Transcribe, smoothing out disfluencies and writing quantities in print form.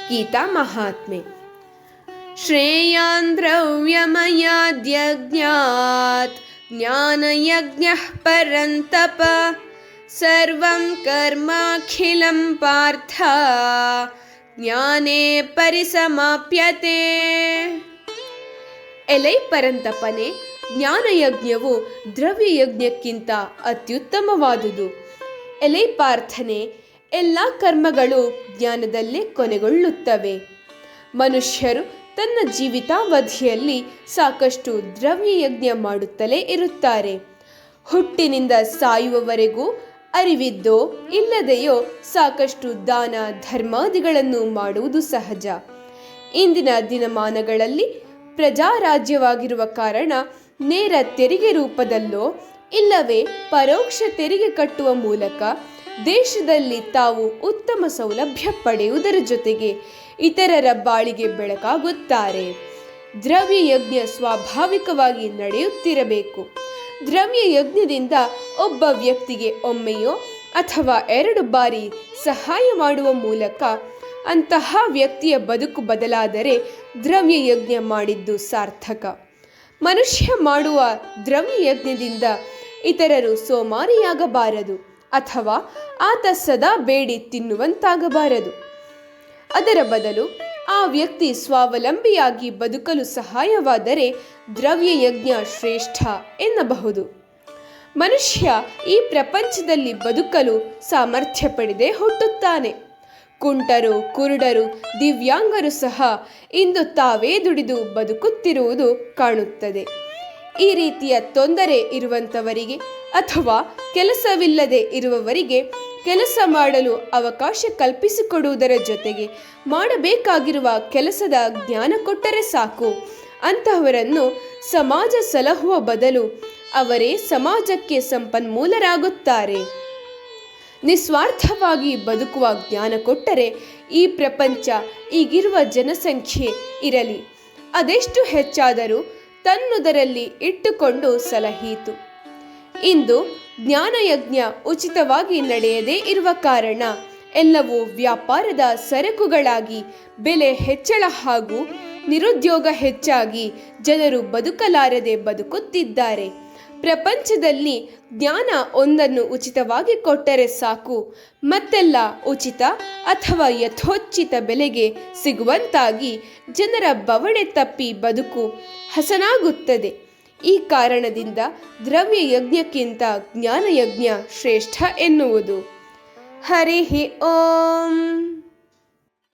ಗೀತಾ ಮಹಾತ್ಮೆ. ಶ್ರೇಯಾನ್ ದ್ರವ್ಯಮಯಾದ್ಯಜ್ಞಾತ್ ಜ್ಞಾನಯಜ್ಞಃ ಪರಂತಪ ಸರ್ವಂ ಕರ್ಮಾಖಿಲಂ ಪಾರ್ಥ ಜ್ಞಾನೇ ಪರಿಸಮಾಪ್ಯತೆ. ಎಲೈ ಪರಂತಪನೆ, ಜ್ಞಾನಯಜ್ಞವು ದ್ರವ್ಯಯಜ್ಞಕ್ಕಿಂತ ಅತ್ಯುತ್ತಮವಾದುದು. ಎಲೈ ಪಾರ್ಥನೆ, ಎಲ್ಲ ಕರ್ಮಗಳು ಜ್ಞಾನದಲ್ಲೇ ಕೊನೆಗೊಳ್ಳುತ್ತವೆ. ಮನುಷ್ಯರು ತನ್ನ ಜೀವಿತಾವಧಿಯಲ್ಲಿ ಸಾಕಷ್ಟು ದ್ರವ್ಯಯಜ್ಞ ಮಾಡುತ್ತಲೇ ಇರುತ್ತಾರೆ. ಹುಟ್ಟಿನಿಂದ ಸಾಯುವವರೆಗೂ ಅರಿವಿದ್ದೋ ಇಲ್ಲದೆಯೋ ಸಾಕಷ್ಟು ದಾನ ಧರ್ಮಾದಿಗಳನ್ನು ಮಾಡುವುದು ಸಹಜ. ಇಂದಿನ ದಿನಮಾನಗಳಲ್ಲಿ ಪ್ರಜಾರಾಜ್ಯವಾಗಿರುವ ಕಾರಣ ನೇರ ತೆರಿಗೆ ರೂಪದಲ್ಲೋ ಇಲ್ಲವೇ ಪರೋಕ್ಷ ತೆರಿಗೆ ಕಟ್ಟುವ ಮೂಲಕ ದೇಶದಲ್ಲಿ ತಾವು ಉತ್ತಮ ಸೌಲಭ್ಯ ಪಡೆಯುವುದರ ಜೊತೆಗೆ ಇತರರ ಬಾಳಿಗೆ ಬೆಳಕಾಗುತ್ತಾರೆ. ದ್ರವ್ಯಯಜ್ಞ ಸ್ವಾಭಾವಿಕವಾಗಿ ನಡೆಯುತ್ತಿರಬೇಕು. ದ್ರವ್ಯಯಜ್ಞದಿಂದ ಒಬ್ಬ ವ್ಯಕ್ತಿಗೆ ಒಮ್ಮೆಯೋ ಅಥವಾ 2 ಬಾರಿ ಸಹಾಯ ಮಾಡುವ ಮೂಲಕ ಅಂತಹ ವ್ಯಕ್ತಿಯ ಬದುಕು ಬದಲಾದರೆ ದ್ರವ್ಯಯಜ್ಞ ಮಾಡಿದ್ದು ಸಾರ್ಥಕ. ಮನುಷ್ಯ ಮಾಡುವ ದ್ರವ್ಯಯಜ್ಞದಿಂದ ಇತರರು ಸೋಮಾರಿಯಾಗಬಾರದು ಅಥವಾ ಆತ ಸದಾ ಬೇಡಿ ತಿನ್ನುವಂತಾಗಬಾರದು. ಅದರ ಬದಲು ಆ ವ್ಯಕ್ತಿ ಸ್ವಾವಲಂಬಿಯಾಗಿ ಬದುಕಲು ಸಹಾಯವಾದರೆ ದ್ರವ್ಯಯಜ್ಞ ಶ್ರೇಷ್ಠ ಎನ್ನಬಹುದು. ಮನುಷ್ಯ ಈ ಪ್ರಪಂಚದಲ್ಲಿ ಬದುಕಲು ಸಾಮರ್ಥ್ಯ ಪಡೆದೇ ಹುಟ್ಟುತ್ತಾನೆ. ಕುಂಟರು, ಕುರುಡರು, ದಿವ್ಯಾಂಗರು ಸಹ ಇಂದು ತಾವೇ ದುಡಿದು ಬದುಕುತ್ತಿರುವುದು ಕಾಣುತ್ತದೆ. ಈ ರೀತಿಯ ತೊಂದರೆ ಇರುವಂಥವರಿಗೆ ಅಥವಾ ಕೆಲಸವಿಲ್ಲದೆ ಇರುವವರಿಗೆ ಕೆಲಸ ಮಾಡಲು ಅವಕಾಶ ಕಲ್ಪಿಸಿಕೊಡುವುದರ ಜೊತೆಗೆ ಮಾಡಬೇಕಾಗಿರುವ ಕೆಲಸದ ಜ್ಞಾನ ಕೊಟ್ಟರೆ ಸಾಕು. ಅಂತಹವರನ್ನು ಸಮಾಜ ಸಲಹುವ ಬದಲು ಅವರೇ ಸಮಾಜಕ್ಕೆ ಸಂಪನ್ಮೂಲರಾಗುತ್ತಾರೆ. ನಿಸ್ವಾರ್ಥವಾಗಿ ಬದುಕುವ ಜ್ಞಾನ ಕೊಟ್ಟರೆ ಈ ಪ್ರಪಂಚ ಈಗಿರುವ ಜನಸಂಖ್ಯೆ ಇರಲಿ ಅದೆಷ್ಟು ಹೆಚ್ಚಾದರೂ ತನ್ನುದರಲ್ಲಿ ಇಟ್ಟುಕೊಂಡು ಸಲಹೀತು. ಇಂದು ಜ್ಞಾನಯಜ್ಞ ಉಚಿತವಾಗಿ ನಡೆಯದೇ ಇರುವ ಕಾರಣ ಎಲ್ಲವೂ ವ್ಯಾಪಾರದ ಸರಕುಗಳಾಗಿ ಬೆಲೆ ಹೆಚ್ಚಳ ಹಾಗೂ ನಿರುದ್ಯೋಗ ಹೆಚ್ಚಾಗಿ ಜನರು ಬದುಕಲಾರದೆ ಬದುಕುತ್ತಿದ್ದಾರೆ. ಪ್ರಪಂಚದಲ್ಲಿ ಜ್ಞಾನ ಒಂದನ್ನು ಉಚಿತವಾಗಿ ಕೊಟ್ಟರೆ ಸಾಕು, ಮತ್ತೆಲ್ಲ ಉಚಿತ ಅಥವಾ ಯಥೋಚಿತ ಬೆಲೆಗೆ ಸಿಗುವಂತಾಗಿ ಜನರ ಬವಣೆ ತಪ್ಪಿ ಬದುಕು ಹಸನಾಗುತ್ತದೆ. ಈ ಕಾರಣದಿಂದ ದ್ರವ್ಯಯಜ್ಞಕ್ಕಿಂತ ಜ್ಞಾನಯಜ್ಞ ಶ್ರೇಷ್ಠ ಎನ್ನುವುದು. ಹರಿ ಓಂ.